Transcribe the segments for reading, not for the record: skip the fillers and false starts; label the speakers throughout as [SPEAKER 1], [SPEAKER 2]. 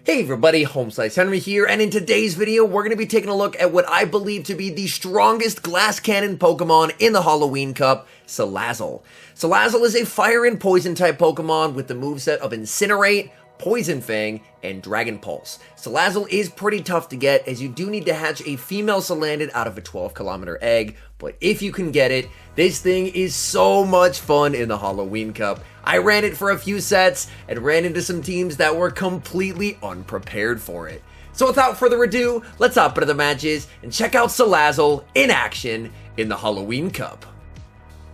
[SPEAKER 1] Hey everybody, HomeSliceHenry here, and in today's video, we're going to be taking a look at what I believe to be the strongest glass cannon Pokemon in the Halloween Cup, Salazzle. Salazzle is a fire and poison type Pokemon with the moveset of Incinerate, Poison Fang, and Dragon Pulse. Salazzle is pretty tough to get, as you do need to hatch a female Salandit out of a 12-kilometer egg, but if you can get it, this thing is so much fun in the Halloween Cup. I ran it for a few sets, and ran into some teams that were completely unprepared for it. So without further ado, let's hop into the matches, and check out Salazzle in action in the Halloween Cup.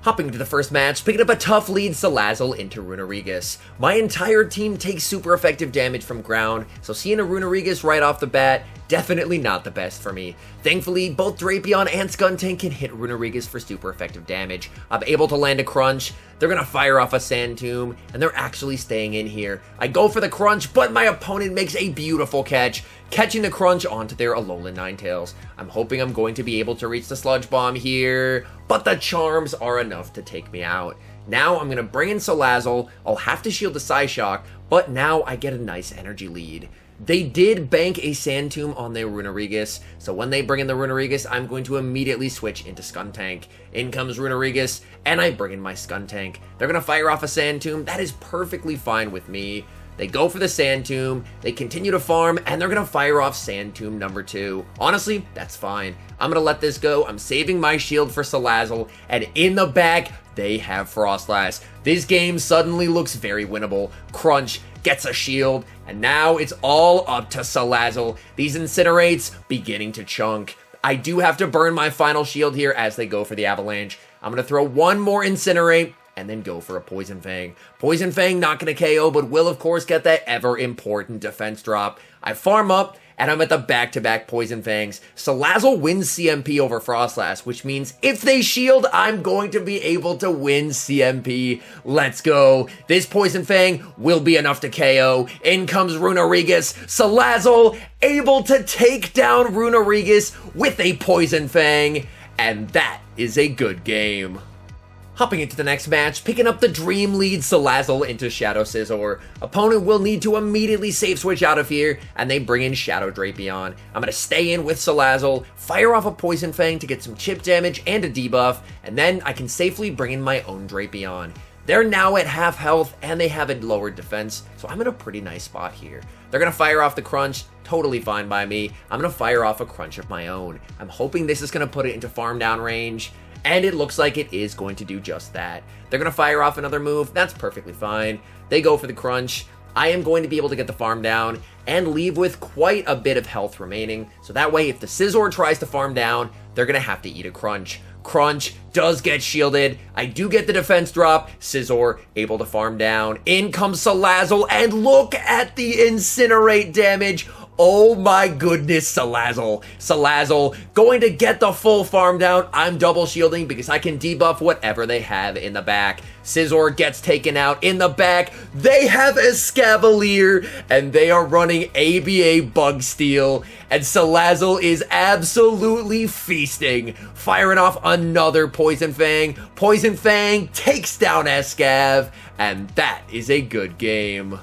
[SPEAKER 1] Hopping into the first match, picking up a tough lead Salazzle into Runerigus. My entire team takes super effective damage from ground, so seeing a Runerigus right off the bat, definitely not the best for me. Thankfully, both Drapion and Skuntank can hit Runerigus for super effective damage. I'm able to land a Crunch, they're gonna fire off a Sand Tomb, and they're actually staying in here. I go for the Crunch, but my opponent makes a beautiful catch, catching the Crunch onto their Alolan Ninetales. I'm hoping I'm going to be able to reach the Sludge Bomb here, but the Charms are enough to take me out. Now I'm going to bring in Salazzle. I'll have to shield the Psyshock, but now I get a nice energy lead. They did bank a Sand Tomb on their Runerigus, so when they bring in the Runerigus, I'm going to immediately switch into Skuntank. In comes Runerigus, and I bring in my Skuntank. They're going to fire off a Sand Tomb. That is perfectly fine with me. They go for the Sand Tomb, they continue to farm, and they're going to fire off Sand Tomb number 2. Honestly, that's fine. I'm going to let this go. I'm saving my shield for Salazzle, and in the back, they have Froslass. This game suddenly looks very winnable. Crunch gets a shield, and now it's all up to Salazzle. These Incinerates beginning to chunk. I do have to burn my final shield here as they go for the Avalanche. I'm going to throw one more Incinerate, and then go for a Poison Fang. Poison Fang not going to KO, but will of course get that ever-important defense drop. I farm up, and I'm at the back-to-back Poison Fangs. Salazzle wins CMP over Froslass, which means if they shield, I'm going to be able to win CMP. Let's go. This Poison Fang will be enough to KO. In comes Runerigus. Salazzle able to take down Runerigus with a Poison Fang, and that is a good game. Hopping into the next match, picking up the Dream lead Salazzle into Shadow Scizor. Opponent will need to immediately save switch out of here, and they bring in Shadow Drapion. I'm going to stay in with Salazzle, fire off a Poison Fang to get some chip damage and a debuff, and then I can safely bring in my own Drapion. They're now at half health, and they have a lowered defense, so I'm in a pretty nice spot here. They're going to fire off the Crunch, totally fine by me. I'm going to fire off a Crunch of my own. I'm hoping this is going to put it into farm down range, and it looks like it is going to do just that. They're going to fire off another move. That's perfectly fine. They go for the Crunch. I am going to be able to get the farm down and leave with quite a bit of health remaining. So that way, if the Scizor tries to farm down, they're going to have to eat a Crunch. Crunch does get shielded. I do get the defense drop. Scizor able to farm down. In comes Salazzle, and look at the Incinerate damage. Oh my goodness, Salazzle. Salazzle going to get the full farm down. I'm double shielding because I can debuff whatever they have in the back. Scizor gets taken out in the back. They have Escavalier, and they are running ABA Bug Steel. And Salazzle is absolutely feasting. Firing off another Poison Fang. Poison Fang takes down Escav, and that is a good game.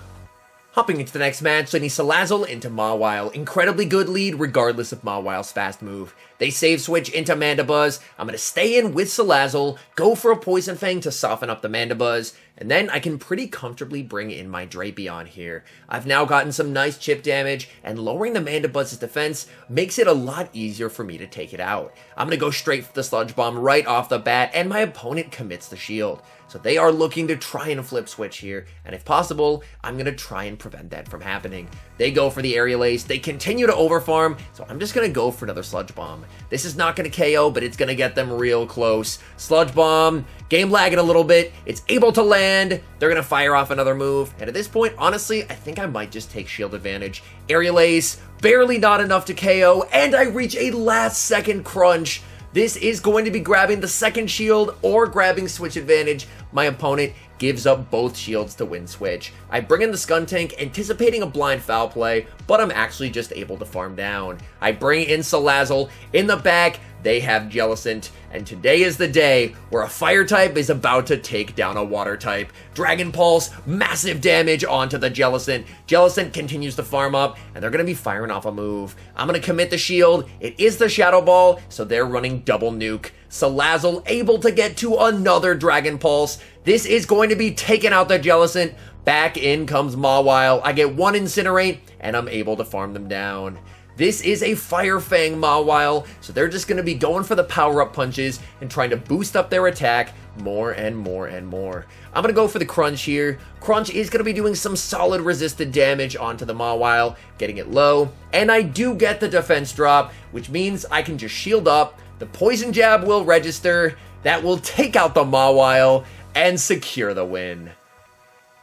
[SPEAKER 1] Hopping into the next match, leading Salazzle into Mawile. Incredibly good lead regardless of Mawile's fast move. They save switch into Mandibuzz. I'm going to stay in with Salazzle, go for a Poison Fang to soften up the Mandibuzz, and then I can pretty comfortably bring in my Drapion here. I've now gotten some nice chip damage, and lowering the Mandibuzz's defense makes it a lot easier for me to take it out. I'm going to go straight for the Sludge Bomb right off the bat, and my opponent commits the shield. So they are looking to try and flip switch here, and if possible, I'm going to try and prevent that from happening. They go for the Aerial Ace, they continue to overfarm, so I'm just going to go for another Sludge Bomb. This is not going to KO, but it's going to get them real close. Sludge Bomb, game lagging a little bit, it's able to land, they're going to fire off another move, and at this point, honestly, I think I might just take shield advantage. Aerial Ace, barely not enough to KO, and I reach a last second Crunch. This is going to be grabbing the second shield or grabbing switch advantage. My opponent gives up both shields to win switch. I bring in the Skuntank, anticipating a blind foul play, but I'm actually just able to farm down. I bring in Salazzle in the back. they have Jellicent, and today is the day where a fire type is about to take down a water type. Dragon Pulse, massive damage onto the Jellicent. Jellicent continues to farm up, and they're going to be firing off a move. I'm going to commit the shield. It is the Shadow Ball, so they're running double nuke. Salazzle able to get to another Dragon Pulse. This is going to be taking out the Jellicent. Back in comes Mawile. I get one Incinerate, and I'm able to farm them down. This is a Fire Fang Mawile, so they're just going to be going for the power-up punches and trying to boost up their attack more and more and more. I'm going to go for the Crunch here. Crunch is going to be doing some solid resisted damage onto the Mawile, getting it low, and I do get the defense drop, which means I can just shield up. The Poison Jab will register. That will take out the Mawile and secure the win.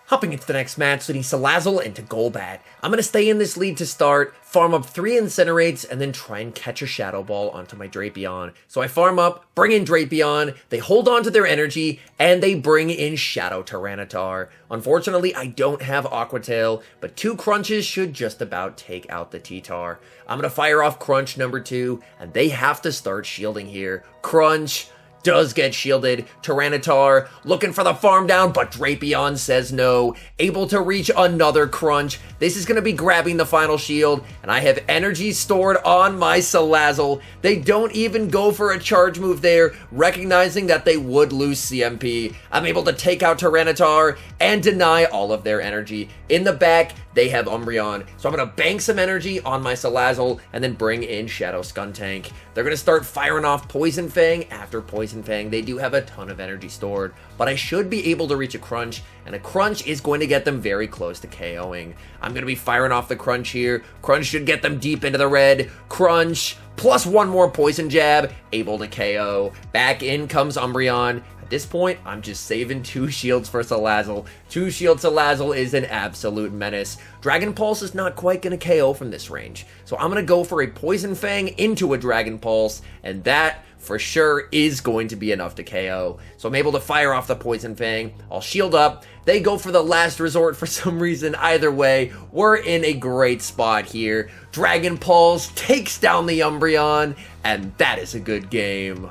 [SPEAKER 1] Hopping into the next match, leading Salazzle into Golbat. I'm going to stay in this lead to start, farm up 3 Incinerates, and then try and catch a Shadow Ball onto my Drapion. So I farm up, bring in Drapion, they hold on to their energy, and they bring in Shadow Tyranitar. Unfortunately, I don't have Aqua Tail, but 2 Crunches should just about take out the T-Tar. I'm going to fire off Crunch number 2, and they have to start shielding here. Crunch does get shielded. Tyranitar looking for the farm down, but Drapion says no. Able to reach another Crunch. This is going to be grabbing the final shield, and I have energy stored on my Salazzle. They don't even go for a charge move there, recognizing that they would lose CMP. I'm able to take out Tyranitar and deny all of their energy. In the back, they have Umbreon, so I'm going to bank some energy on my Salazzle and then bring in Shadow Skuntank. They're going to start firing off Poison Fang after Poison Fang. They do have a ton of energy stored, but I should be able to reach a Crunch, and a Crunch is going to get them very close to KOing. I'm going to be firing off the Crunch here. Crunch should get them deep into the red. Crunch, plus 1 more Poison Jab, able to KO. Back in comes Umbreon. At this point, I'm just saving 2 shields for Salazzle. 2 shield Salazzle is an absolute menace. Dragon Pulse is not quite going to KO from this range, so I'm going to go for a Poison Fang into a Dragon Pulse, and that for sure is going to be enough to KO. So I'm able to fire off the Poison Fang. I'll shield up. They go for the last resort for some reason. Either way, we're in a great spot here. Dragon Pulse takes down the Umbreon, and that is a good game.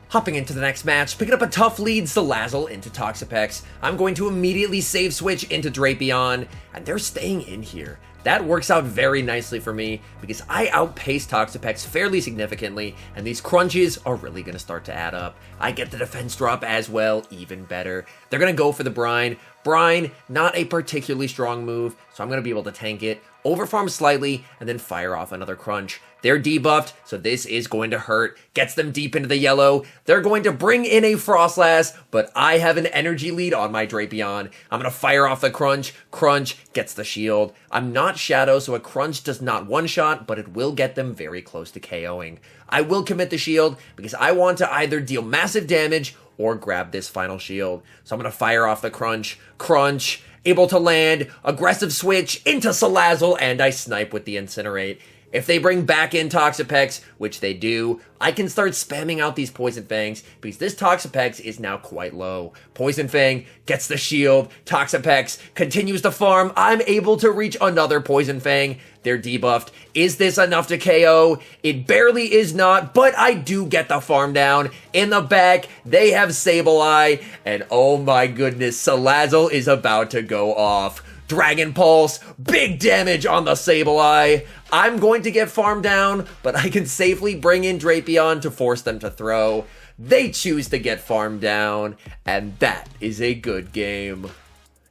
[SPEAKER 1] Hopping into the next match, picking up a tough lead, Salazzle into Toxapex. I'm going to immediately save switch into Drapion, and they're staying in here. That works out very nicely for me because I outpace Toxapex fairly significantly, and these Crunches are really going to start to add up. I get the defense drop as well, even better. They're going to go for the Brine. Brine, not a particularly strong move, so I'm going to be able to tank it, overfarm slightly, and then fire off another Crunch. They're debuffed, so this is going to hurt. Gets them deep into the yellow. They're going to bring in a Froslass, but I have an energy lead on my Drapion. I'm going to fire off the Crunch. Crunch gets the shield. I'm not Shadow, so a Crunch does not one-shot, but it will get them very close to KOing. I will commit the shield because I want to either deal massive damage or grab this final shield. So I'm going to fire off the Crunch. Crunch, able to land, aggressive switch into Salazzle, and I snipe with the Incinerate. If they bring back in Toxapex, which they do, I can start spamming out these Poison Fangs because this Toxapex is now quite low. Poison Fang gets the shield. Toxapex continues to farm. I'm able to reach another Poison Fang. They're debuffed. Is this enough to KO? It barely is not, but I do get the farm down. In the back, they have Sableye, and oh my goodness, Salazzle is about to go off. Dragon Pulse, big damage on the Sableye. I'm going to get farmed down, but I can safely bring in Drapion to force them to throw. They choose to get farmed down, and that is a good game.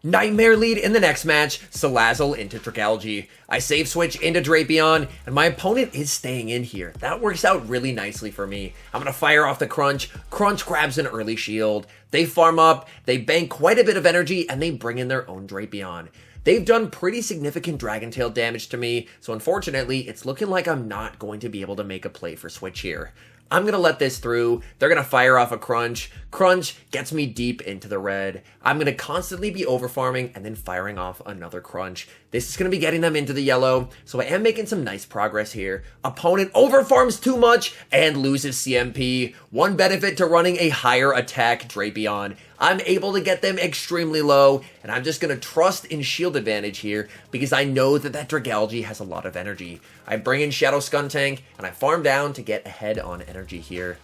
[SPEAKER 1] Nightmare lead in the next match, Salazzle into Dragalge. I save switch into Drapion, and my opponent is staying in here. That works out really nicely for me. I'm going to fire off the Crunch. Crunch grabs an early shield. They farm up, they bank quite a bit of energy, and they bring in their own Drapion. They've done pretty significant Dragon Tail damage to me, so unfortunately, it's looking like I'm not going to be able to make a play for switch here. I'm going to let this through. They're going to fire off a Crunch. Crunch gets me deep into the red. I'm going to constantly be overfarming and then firing off another Crunch. This is going to be getting them into the yellow, so I am making some nice progress here. Opponent overfarms too much and loses CMP. One benefit to running a higher attack Drapion. I'm able to get them extremely low, and I'm just going to trust in shield advantage here because I know that Dragalge has a lot of energy. I bring in Shadow Skuntank, and I farm down to get ahead on energy here.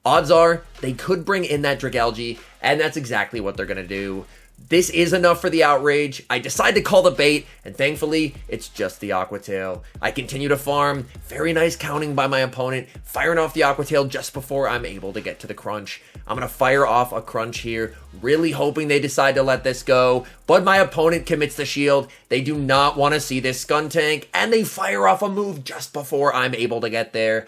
[SPEAKER 1] Odds are they could bring in that Dragalge, and that's exactly what they're going to do. This is enough for the outrage. I decide to call the bait, and thankfully, it's just the Aqua Tail. I continue to farm. Very nice counting by my opponent, firing off the Aqua Tail just before I'm able to get to the crunch. I'm going to fire off a crunch here, really hoping they decide to let this go, but my opponent commits the shield. They do not want to see this Skuntank, and they fire off a move just before I'm able to get there.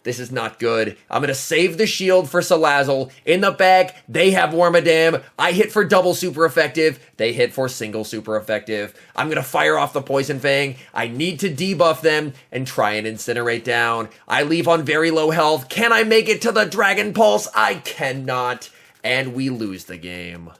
[SPEAKER 1] This is not good. I'm going to save the shield for Salazzle. In the back, they have Wormadam. I hit for double super effective. They hit for single super effective. I'm going to fire off the Poison Fang. I need to debuff them and try and incinerate down. I leave on very low health. Can I make it to the Dragon Pulse? I cannot. And we lose the game.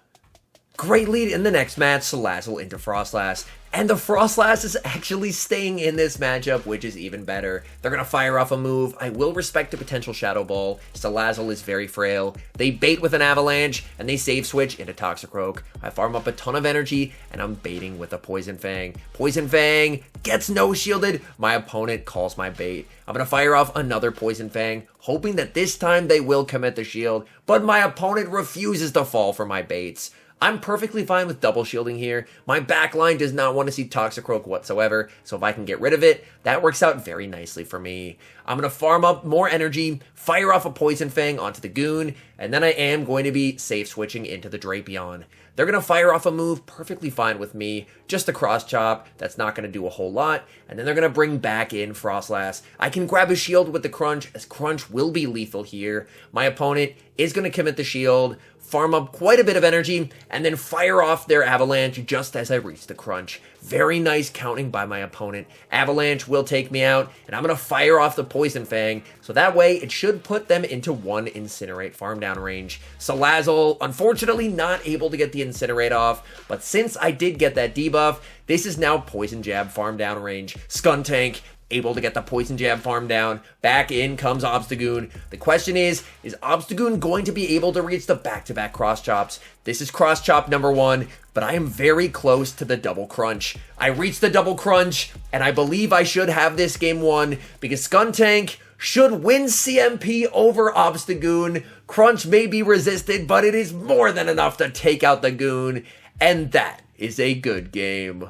[SPEAKER 1] Great lead in the next match, Salazzle into Froslass. And the Froslass is actually staying in this matchup, which is even better. They're going to fire off a move. I will respect the potential Shadow Ball. Salazzle is very frail. They bait with an Avalanche, and they save switch into Toxicroak. I farm up a ton of energy, and I'm baiting with a Poison Fang. Poison Fang gets no-shielded. My opponent calls my bait. I'm going to fire off another Poison Fang, hoping that this time they will commit the shield, but my opponent refuses to fall for my baits. I'm perfectly fine with double shielding here. My backline does not want to see Toxicroak whatsoever, so if I can get rid of it, that works out very nicely for me. I'm going to farm up more energy, fire off a Poison Fang onto the Goon, and then I am going to be safe switching into the Drapion. They're going to fire off a move perfectly fine with me, just a cross chop, that's not going to do a whole lot, and then they're going to bring back in Froslass. I can grab a shield with the Crunch, as Crunch will be lethal here. My opponent is going to commit the shield, farm up quite a bit of energy, and then fire off their Avalanche just as I reach the Crunch. Very nice counting by my opponent. Avalanche will take me out, and I'm going to fire off the Poison Fang, so that way it should put them into one Incinerate farm down range. Salazzle, unfortunately not able to get the Incinerate off, but since I did get that debuff, this is now Poison Jab farm down range. Skuntank able to get the Poison Jab farm down. Back in comes Obstagoon. The question is Obstagoon going to be able to reach the back-to-back cross chops? This is cross chop number 1, but I am very close to the double crunch. I reached the double crunch, and I believe I should have this game won because Skuntank should win CMP over Obstagoon. Crunch may be resisted, but it is more than enough to take out the Goon, and that is a good game.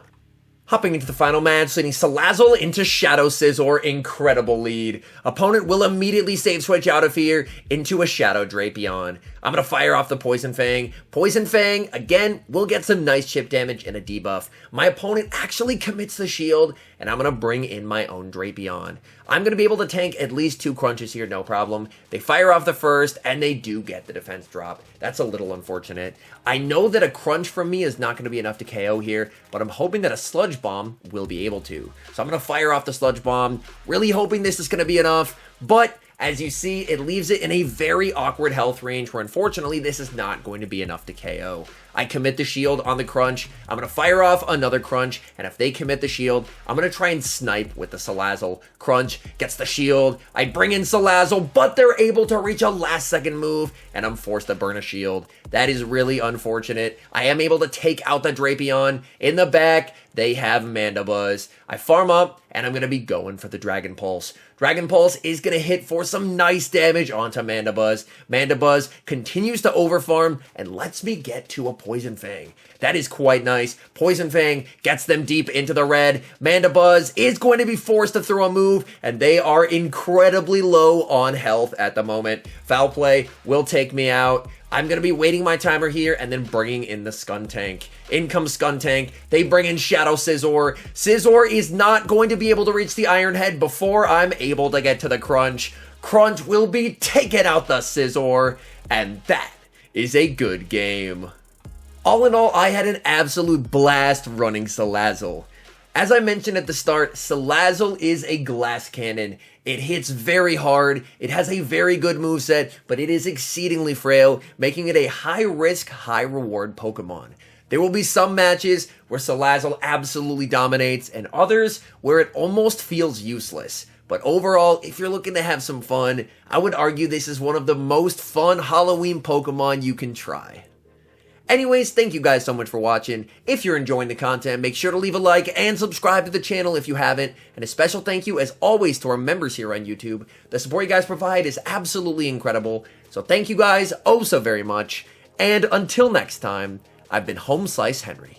[SPEAKER 1] Hopping into the final match, sending Salazzle into Shadow Scizor, incredible lead. Opponent will immediately save switch out of here into a Shadow Drapion. I'm going to fire off the Poison Fang. Poison Fang, again, will get some nice chip damage and a debuff. My opponent actually commits the shield, and I'm going to bring in my own Drapion. I'm going to be able to tank at least 2 crunches here, no problem. They fire off the first, and they do get the defense drop. That's a little unfortunate. I know that a crunch from me is not going to be enough to KO here, but I'm hoping that a Sludge Bomb will be able to. So I'm going to fire off the Sludge Bomb, really hoping this is going to be enough, but as you see, it leaves it in a very awkward health range where unfortunately this is not going to be enough to KO. I commit the shield on the crunch, I'm going to fire off another crunch, and if they commit the shield, I'm going to try and snipe with the Salazzle. Crunch gets the shield, I bring in Salazzle, but they're able to reach a last second move, and I'm forced to burn a shield. That is really unfortunate. I am able to take out the Drapion. In the back, they have Mandibuzz. I farm up, and I'm going to be going for the Dragon Pulse. Dragon Pulse is going to hit for some nice damage onto Mandibuzz. Mandibuzz continues to overfarm and lets me get to a Poison Fang. That is quite nice. Poison Fang gets them deep into the red. Mandibuzz is going to be forced to throw a move, and they are incredibly low on health at the moment. Foul Play will take me out. I'm going to be waiting my timer here and then bringing in the Skuntank. In comes Skuntank. They bring in Shadow Scizor. Scizor is not going to be able to reach the Iron Head before I'm able to get to the Crunch. Crunch will be taking out the Scizor, and that is a good game. All in all, I had an absolute blast running Salazzle. As I mentioned at the start, Salazzle is a glass cannon. It hits very hard, it has a very good moveset, but it is exceedingly frail, making it a high-risk, high-reward Pokemon. There will be some matches where Salazzle absolutely dominates and others where it almost feels useless. But overall, if you're looking to have some fun, I would argue this is one of the most fun Halloween Pokemon you can try. Anyways, thank you guys so much for watching. If you're enjoying the content, make sure to leave a like and subscribe to the channel if you haven't. And a special thank you, as always, to our members here on YouTube. The support you guys provide is absolutely incredible. So thank you guys oh so very much. And until next time, I've been HomeSliceHenry.